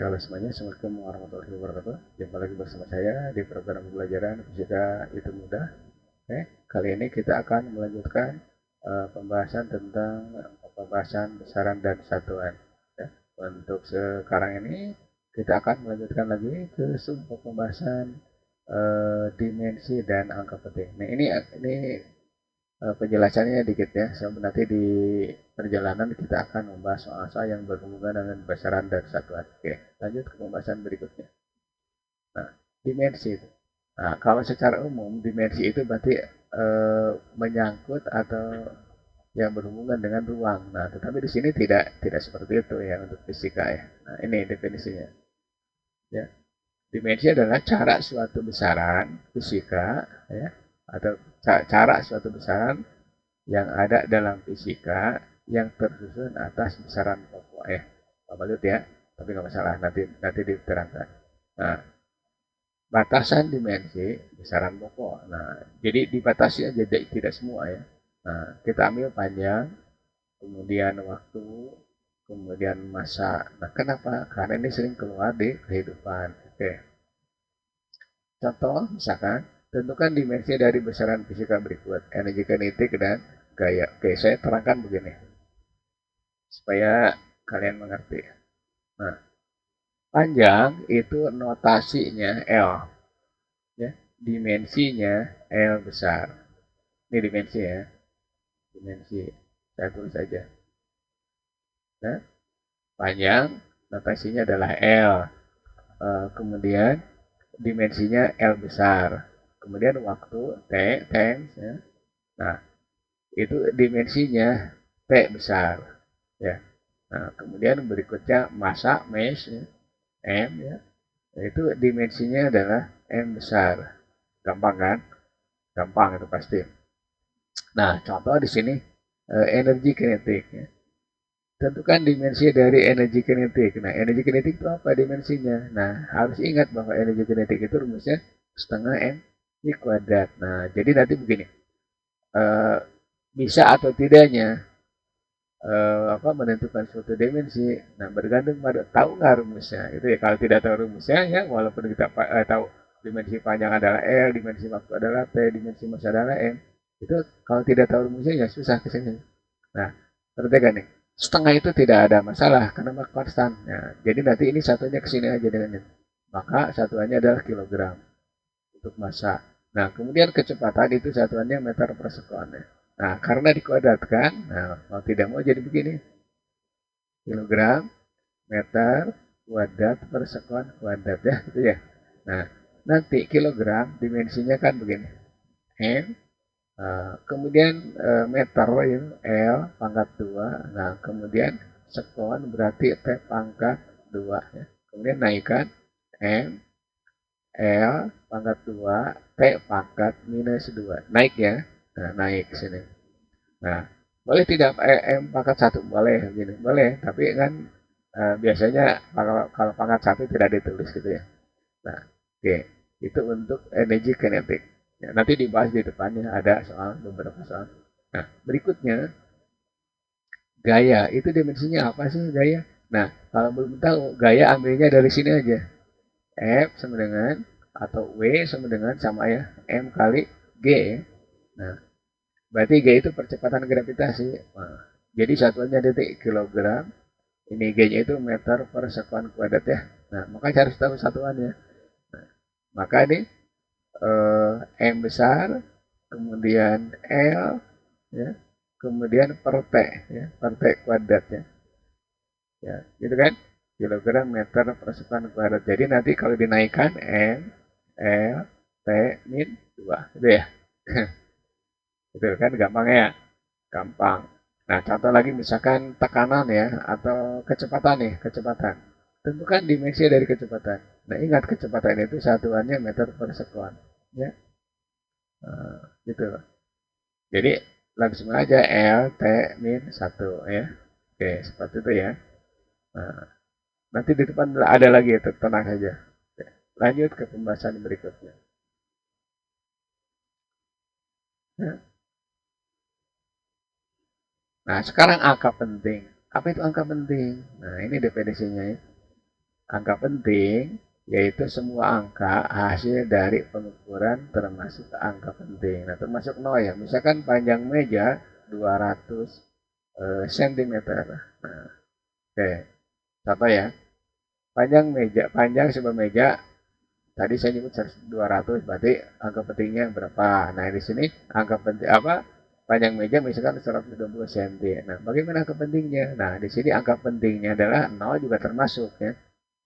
Ya, halo semuanya, Assalamualaikum warahmatullahi wabarakatuh. Jumpa lagi bersama saya di program pembelajaran Fisika Itu Mudah. Oke, kali ini kita akan melanjutkan pembahasan tentang pembahasan besaran dan satuan. Ya, untuk sekarang ini kita akan melanjutkan lagi ke sub pembahasan dimensi dan angka penting. Nah, ini penjelasannya dikit ya, sebab nanti di perjalanan kita akan membahas soal-soal yang berhubungan dengan besaran dan satuan. Oke, lanjut ke pembahasan berikutnya. Nah, dimensi itu. Nah, kalau secara umum dimensi itu berarti menyangkut atau yang berhubungan dengan ruang. Nah, tetapi di sini tidak seperti itu ya untuk fisika ya. Nah, ini definisinya. Ya, dimensi adalah cara suatu besaran fisika ya atau cara suatu besaran yang ada dalam fisika yang tersusun atas besaran pokok Pak Balut ya, tapi nggak masalah, nanti diterangkan. Nah, batasan dimensi besaran pokok. Nah, jadi dibatasi aja, tidak semua ya. Nah, kita ambil panjang, kemudian waktu, kemudian masa. Nah, kenapa? Karena ini sering keluar di kehidupan. Oke, contoh misalkan tentukan dimensi dari besaran fisika berikut: energi kinetik dan gaya. Oke, saya terangkan begini supaya kalian mengerti. Nah, panjang itu notasinya L, ya, dimensinya L besar. Ini dimensi ya, dimensi. Saya tulis saja. Nah, panjang notasinya adalah L. Kemudian dimensinya L besar. Kemudian waktu T, times ya. Nah, itu dimensinya T besar. Ya. Nah, kemudian berikutnya masa mass ya, M ya. Itu dimensinya adalah M besar. Gampang kan? Gampang itu pasti. Nah, contoh di sini energi kinetik ya. Tentukan dimensi dari energi kinetik. Nah, energi kinetik itu apa dimensinya? Nah, harus ingat bahwa energi kinetik itu rumusnya setengah M I kuadrat. Nah, jadi nanti begini. Eh, bisa atau tidaknya menentukan suatu dimensi. Nah, bergantung pada tahu nggak rumusnya. Itu ya, kalau tidak tahu rumusnya ya, walaupun kita tahu dimensi panjang adalah L, dimensi waktu adalah T, dimensi massa adalah M, itu kalau tidak tahu rumusnya ya susah ke sini. Nah, perhatikan nih. Setengah itu tidak ada masalah karena konstan. Nah, jadi nanti ini satunya ke sini aja dengan ini. Maka satuannya adalah kilogram untuk massa. Nah, kemudian kecepatan itu satuannya meter per sekon. Nah, karena dikuadratkan, nah, mau tidak mau jadi begini. Kilogram, meter, kuadrat per sekon kuadrat ya, gitu ya. Nah, nanti kilogram dimensinya kan begini. M, kemudian meter ya, L pangkat 2. Nah, kemudian sekon berarti T pangkat 2 ya. Kemudian naikkan M, L pangkat 2, T pangkat minus 2. Naik ya. Nah, naik sini. Nah, boleh tidak M pangkat 1? Boleh, gini. Boleh, tapi kan biasanya kalau pangkat 1 tidak ditulis gitu ya. Nah, oke. Itu untuk energi kinetik. Ya, nanti dibahas di depannya, ada beberapa soal. Nah, berikutnya gaya. Itu dimensinya apa sih gaya? Nah, kalau belum tahu, gaya ambilnya dari sini aja. F sama dengan atau W sama dengan sama ya M kali G ya. Nah, berarti G itu percepatan gravitasi. Nah, jadi satuannya detik kilogram. Ini G-nya itu meter per sekon kuadrat ya. Nah, maka harus tahu satuannya. Nah, maka ini M besar, kemudian L, ya, kemudian per T, ya, per T kuadrat ya. Ya, gitu kan? Kilogram meter per sekon kuadrat. Jadi nanti kalau dinaikkan M, L, T, min 2. Gitu ya. Itu kan gampang ya. Gampang. Nah, contoh lagi misalkan tekanan ya, atau kecepatan nih, kecepatan. Tentukan dimensi dari kecepatan. Nah, ingat kecepatan itu satuannya meter per sekon. Ya, gitu. Jadi langsung aja L, T, min 1 ya. Oke, seperti itu ya. Nah, nanti di depan ada lagi itu, tenang saja. Oke, lanjut ke pembahasan berikutnya. Ya. Nah, sekarang angka penting. Apa itu angka penting? Nah, ini definisinya ya. Angka penting yaitu semua angka hasil dari pengukuran termasuk angka penting. Nah, termasuk 0 ya. Misalkan panjang meja 200 cm. Nah, oke. Contoh ya. Panjang sebuah meja tadi saya nyebut 200, berarti angka pentingnya berapa? Nah, di sini angka penting apa? Panjang meja misalkan 120 cm. Nah, bagaimana angka pentingnya? Nah, di sini angka pentingnya adalah 0 juga termasuk ya.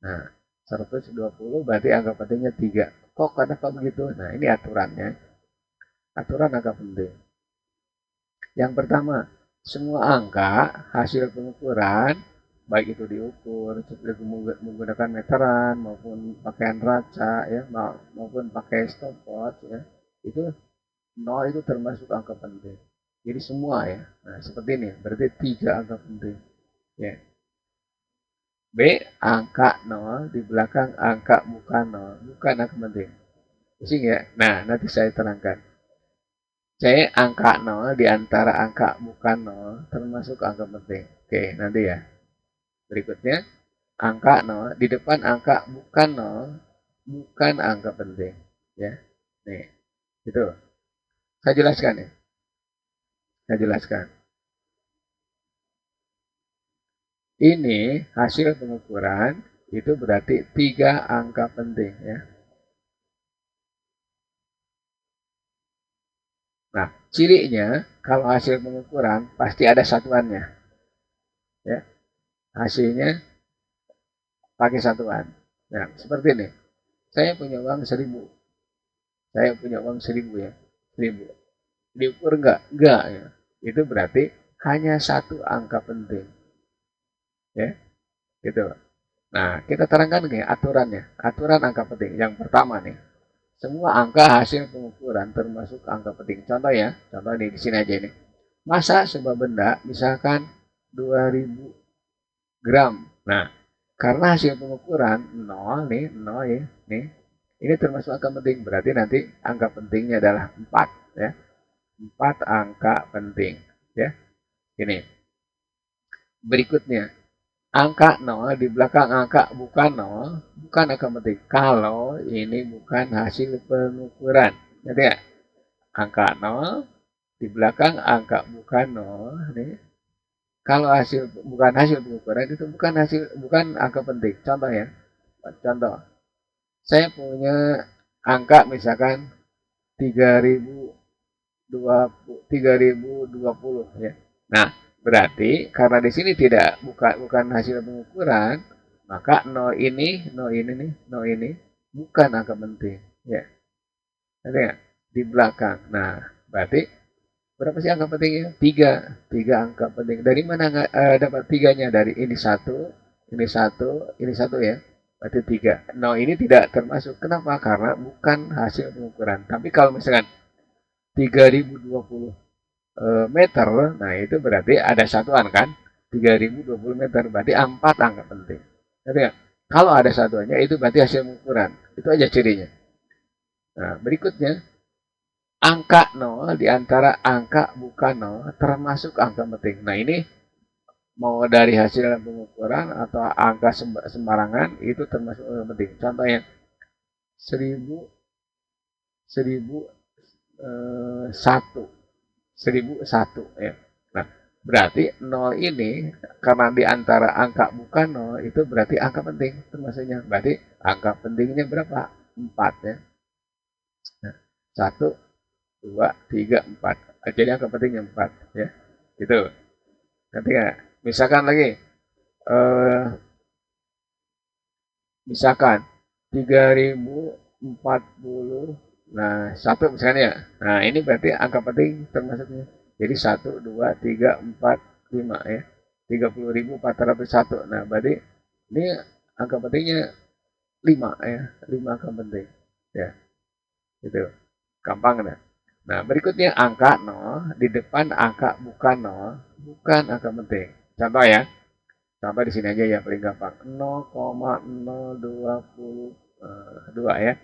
Nah, 120 berarti angka pentingnya 3. Kok kenapa begitu? Nah, ini aturannya. Aturan angka penting. Yang pertama, semua angka hasil pengukuran, baik itu diukur menggunakan meteran maupun pakaian raca ya, maupun pakai stopwatch ya, itu 0 itu termasuk angka penting. Jadi semua ya. Nah, seperti ini, berarti 3 angka penting. Ya. B, angka 0 di belakang angka bukan 0, bukan angka penting. Pusing ya? Nah, nanti saya terangkan. C, angka 0 di antara angka bukan 0 termasuk angka penting. Oke, nanti ya. Berikutnya, angka 0 di depan angka bukan 0, bukan angka penting. Ya, nih, itu. Saya jelaskan ya. Saya jelaskan. Ini hasil pengukuran itu berarti 3 angka penting ya. Nah, cirinya kalau hasil pengukuran pasti ada satuannya. Ya, hasilnya pakai satuan. Nah, seperti ini. Saya punya uang 1.000. Saya punya uang 1.000 ya. 1.000. Diukur enggak? Enggak ya. Itu berarti hanya satu angka penting. Ya, gitu. Nah, kita terangkan nih aturannya. Aturan angka penting. Yang pertama nih, semua angka hasil pengukuran termasuk angka penting. Contoh ya, contoh di sini aja ini. Masa sebuah benda misalkan 2.000 gram. Nah, karena hasil pengukuran 0 nih, 0 ya, nih. Ini termasuk angka penting. Berarti nanti angka pentingnya adalah 4 ya. 4 angka penting ya. Ini. Berikutnya, angka 0 di belakang angka bukan 0, bukan angka penting. Kalau ini bukan hasil pengukuran. Jadi ya, angka 0 di belakang angka bukan 0 nih. Kalau bukan hasil pengukuran itu bukan angka penting. Contoh ya. Contoh. Saya punya angka misalkan 3020 ya. Nah, berarti karena di sini bukan hasil pengukuran, maka 0 ini bukan angka penting ya. Ada ya? Di belakang. Nah, berarti berapa sih angka pentingnya? 3 angka penting. Dari mana dapat tiganya? Dari ini satu, ini satu, ini satu ya. Berarti 3. No, ini tidak termasuk. Kenapa? Karena bukan hasil pengukuran. Tapi kalau misalkan 3020 meter, nah itu berarti ada satuan kan? 3020 meter, berarti 4 angka penting. Jadi ya, kalau ada satuannya itu berarti hasil pengukuran. Itu aja cirinya. Nah, berikutnya, angka 0 di antara angka bukan 0 termasuk angka penting. Nah, ini mau dari hasil pengukuran atau angka sembarangan itu termasuk angka penting. Contohnya 1000 1001 1001 ya. Nah, berarti 0 ini karena di antara angka bukan 0 itu berarti angka penting termasuknya. Berarti angka pentingnya berapa? 4 ya. Nah, 1 2 3 4. Jadi angka pentingnya 4 ya. Gitu. Nanti ya, misalkan lagi misalkan 3040, nah 1 misalnya ya. Nah, ini berarti angka penting termasuknya. Jadi 1 2 3 4 5 ya. 30.401. Nah, berarti ini angka pentingnya 5 ya. 5 angka penting. Ya, gitu. Gampang kan? Nah, berikutnya angka 0 di depan angka bukan 0, bukan angka penting. Contoh ya. Contoh di sini aja ya paling gampang. 0,022 ya.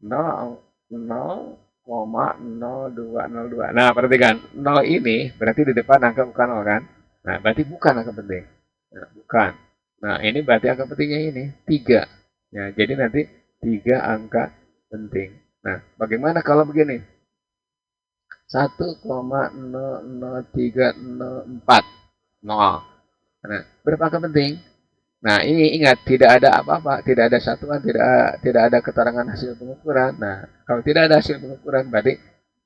0,00202. Nah, perhatikan. 0 ini berarti di depan angka bukan 0 kan? Nah, berarti bukan angka penting. Nah, bukan. Nah, ini berarti angka pentingnya ini 3. Ya, jadi nanti 3 angka penting. Nah, bagaimana kalau begini? 1,00304. Nol. Nah, berapa angka penting? Nah, ini ingat tidak ada apa-apa, tidak ada satuan, tidak ada keterangan hasil pengukuran. Nah, kalau tidak ada hasil pengukuran berarti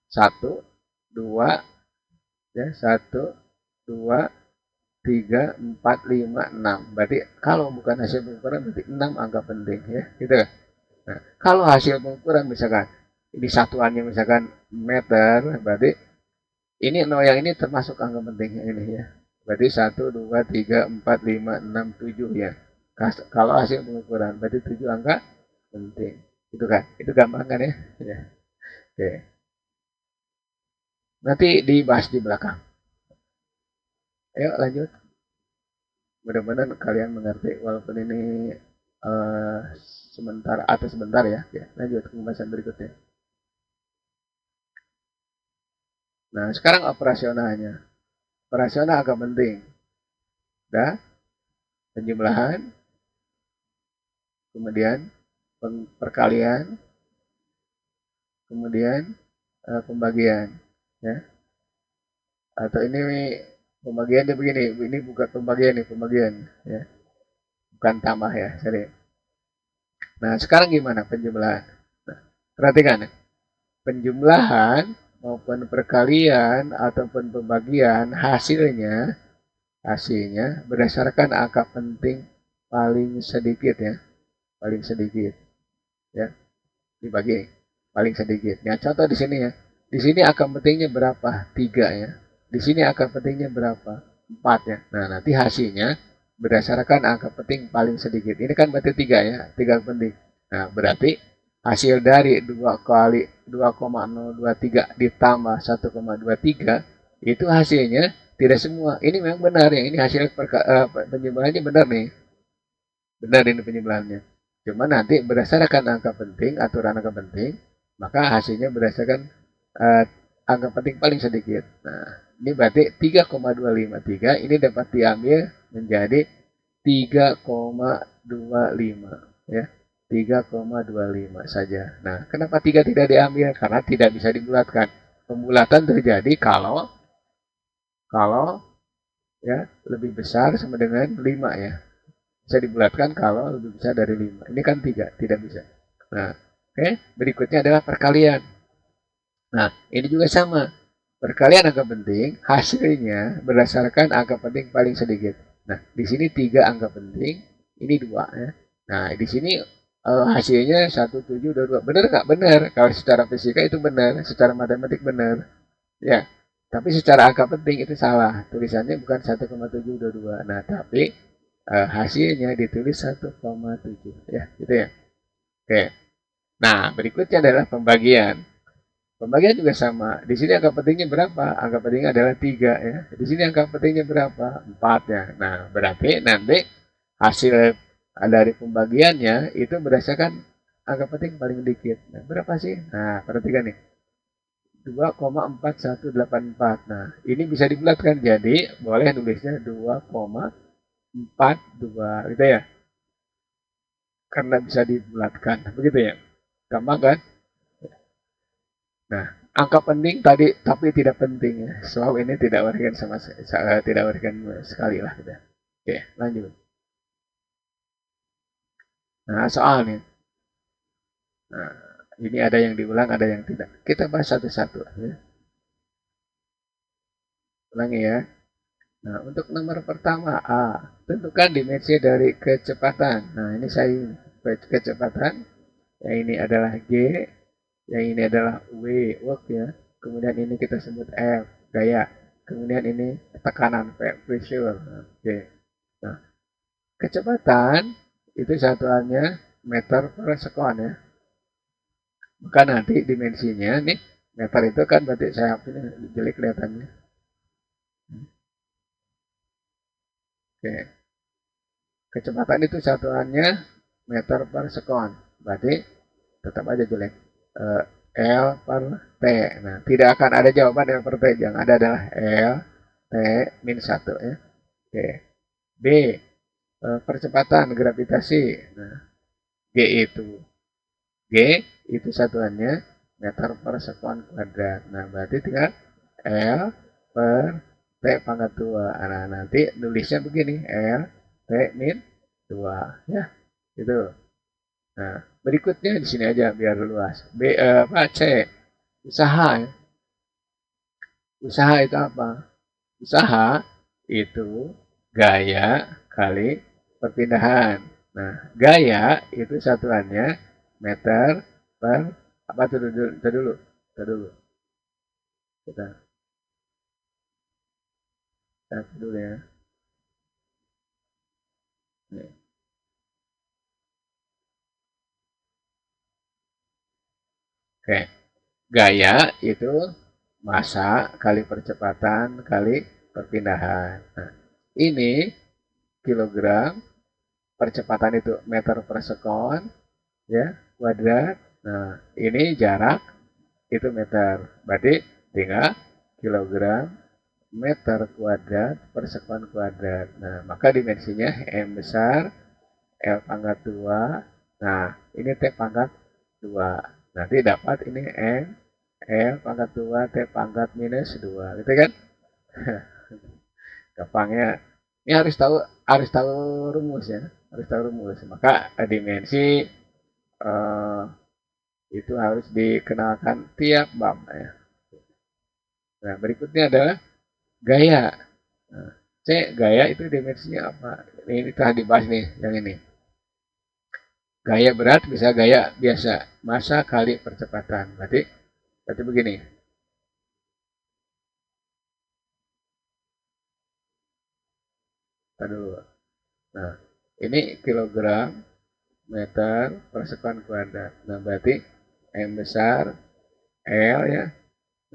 1, 2, ya, 1, 2, 3, 4, 5, 6. Berarti kalau bukan hasil pengukuran berarti 6 angka penting ya, gitu. Nah, kalau hasil pengukuran misalkan ini satuannya misalkan meter, berarti ini nol yang ini termasuk angka pentingnya ini ya. Berarti 1, 2, 3, 4, 5, 6, 7 ya. Kalau hasil pengukuran berarti 7 angka penting. Itu kan? Itu gampang kan ya? Ya. Oke. Nanti dibahas di belakang. Ayo lanjut. Mudah-mudahan kalian mengerti walaupun ini uh, sebentar atau sebentar ya. Ya, lanjut ke pembahasan berikutnya. Nah, sekarang operasionalnya. Operasional agak penting. Dah, penjumlahan, kemudian perkalian, kemudian pembagian. Ya. Atau ini pembagiannya begini, ini bukan pembagian nih, pembagian. Ya. Bukan tambah ya, sorry. Nah, sekarang gimana penjumlahan? Nah, perhatikan ya. Penjumlahan maupun perkalian ataupun pembagian hasilnya berdasarkan angka penting paling sedikit ya, paling sedikit ya, dibagi paling sedikit. Ya, contoh di sini ya. Di sini angka pentingnya berapa? 3 ya. Di sini angka pentingnya berapa? 4 ya. Nah, nanti hasilnya berdasarkan angka penting paling sedikit. Ini kan berarti 3 ya, 3 penting. Nah, berarti hasil dari 2 kali 2,023 ditambah 1,23 itu hasilnya tidak semua. Ini memang benar ya. Ini hasil penjumlahannya benar nih. Benar ini penjumlahannya. Cuma nanti berdasarkan angka penting, aturan angka penting, maka hasilnya berdasarkan uh, angka penting paling sedikit. Nah, ini berarti 3,253 ini dapat diambil menjadi 3,25 ya. 3,25 saja. Nah, kenapa 3 tidak diambil? Karena tidak bisa dibulatkan. Pembulatan terjadi kalau kalau ya lebih besar sama dengan 5 ya. Bisa dibulatkan kalau lebih besar dari 5. Ini kan 3, tidak bisa. Nah, oke, berikutnya adalah perkalian. Nah, ini juga sama. Perkalian angka penting, hasilnya berdasarkan angka penting paling sedikit. Nah, di sini 3 angka penting, ini 2 ya. Nah, di sini hasilnya 1,722. Benar nggak? Benar. Kalau secara fisika itu benar, secara matematik benar. Ya, tapi secara angka penting itu salah. Tulisannya bukan 1,722. Nah, tapi hasilnya ditulis 1,7 ya, gitu ya. Oke. Nah, berikutnya adalah pembagian. Pembagian juga sama. Di sini angka pentingnya berapa? Angka pentingnya adalah 3 ya. Di sini angka pentingnya berapa? 4 ya. Nah, berarti nanti hasil dari pembagiannya itu berdasarkan angka penting paling dikit. Nah, berapa sih? Nah, perhatikan nih. 2,4184. Nah, ini bisa dibulatkan jadi boleh nulisnya 2,42 gitu ya. Karena bisa dibulatkan. Begitu ya. Gampang kan? Nah, angka penting tadi tapi tidak penting ya. Sebab ini tidak urgen tidak urgen sekali lah gitu. Oke, lanjut. Nah, soalnya. Nah, ini ada yang diulang, ada yang tidak. Kita bahas satu-satu ya. Ulangi ya. Nah, untuk nomor pertama A, tentukan dimensi dari kecepatan. Nah, ini saya kecepatan. Yang ini adalah G, yang ini adalah W, work ya. Kemudian ini kita sebut F, gaya. Kemudian ini tekanan, pressure. Oke. Nah, kecepatan itu satuannya meter per sekon ya. Maka nanti dimensinya nih, meter itu kan berarti saya ini jelek kelihatannya. Oke. Kecepatan itu satuannya meter per sekon. Berarti tetap aja jelek. L per T. Nah, tidak akan ada jawaban L per T. Yang ada adalah L, T, min 1 ya. Oke. B. percepatan gravitasi. Nah, G itu G itu satuannya meter per sekon kuadrat. Nah, berarti tinggal L per T pangkat 2. Nah, nanti nulisnya begini, L T min 2. Ya, itu. Nah, berikutnya di sini aja biar luas. C, usaha. Ya. Usaha itu apa? Usaha itu gaya kali perpindahan. Nah, gaya itu satuannya meter per apa tuh dulu? Itu dulu. Itu dulu. Kita lihat dulu ya. Nih. Oke. Gaya itu massa kali percepatan kali perpindahan. Nah, ini kilogram, percepatan itu meter per sekon, ya, kuadrat. Nah, ini jarak itu meter. Berarti tinggal kilogram meter kuadrat per sekon kuadrat. Nah, maka dimensinya M besar, L pangkat 2. Nah, ini T pangkat 2. Nanti dapat ini M, L pangkat 2, T pangkat minus 2. Gitu kan? Gampangnya. Ini harus tahu rumus ya. Harus tahu rumus. Maka dimensi eh, itu harus dikenalkan tiap bab ya. Nah, berikutnya adalah gaya. Nah, C, gaya itu dimensinya apa? Ini telah dibahas nih, yang ini. Gaya berat bisa gaya biasa, massa kali percepatan. Berarti begini. Kita dulu. Nah, ini kilogram meter per sekon kuadrat. Nah, berarti M besar L ya.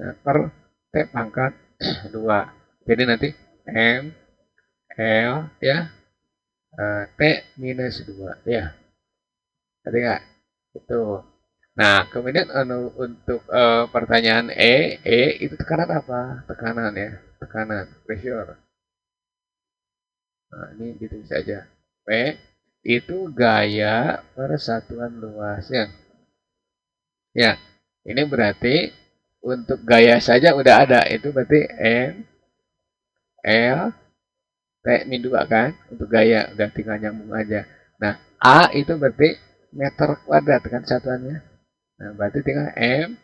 Nah, per T pangkat 2. Jadi nanti M L ya, T minus 2 ya. Tadi nggak? Itu. Nah, kemudian untuk pertanyaan itu tekanan apa? Tekanan ya, tekanan, pressure. Nah, ini ditulis saja. P itu gaya per satuan luasnya. Ya, ini berarti untuk gaya saja udah ada. Itu berarti M, L, T min 2 kan? Untuk gaya, udah tinggal nyambung aja. Nah, A itu berarti meter kuadrat kan satuannya. Nah, berarti tinggal M,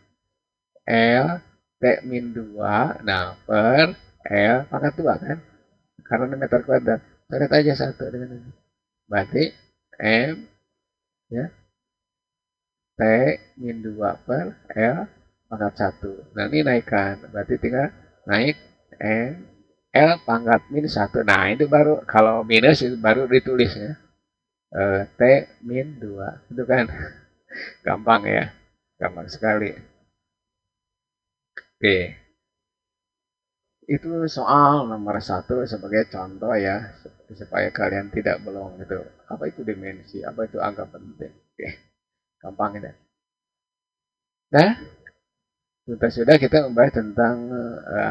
L, T min 2, nah per L pangkat 2 kan? Karena meter kuadrat. Coret aja satu dengan ini. Berarti M ya, T min 2 per L pangkat 1. Nah ini naikkan. Berarti tinggal naik M, L pangkat min 1. Nah itu baru, kalau minus itu baru ditulis ya. T min 2. Itu kan gampang ya. Gampang sekali. Oke. Itu soal nomor satu sebagai contoh ya, supaya kalian tidak belum gitu. Apa itu dimensi? Apa itu angka penting? Oke, gampang ini. Nah, sudah kita membahas tentang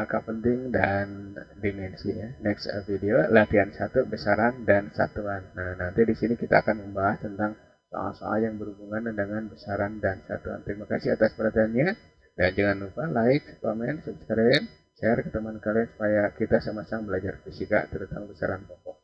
angka penting dan dimensi ya. Next video latihan satu besaran dan satuan. Nah, nanti di sini kita akan membahas tentang soal-soal yang berhubungan dengan besaran dan satuan. Terima kasih atas perhatiannya dan jangan lupa like, comment, subscribe, share ke teman kalian supaya kita sama-sama belajar fisika terutama besaran pokok.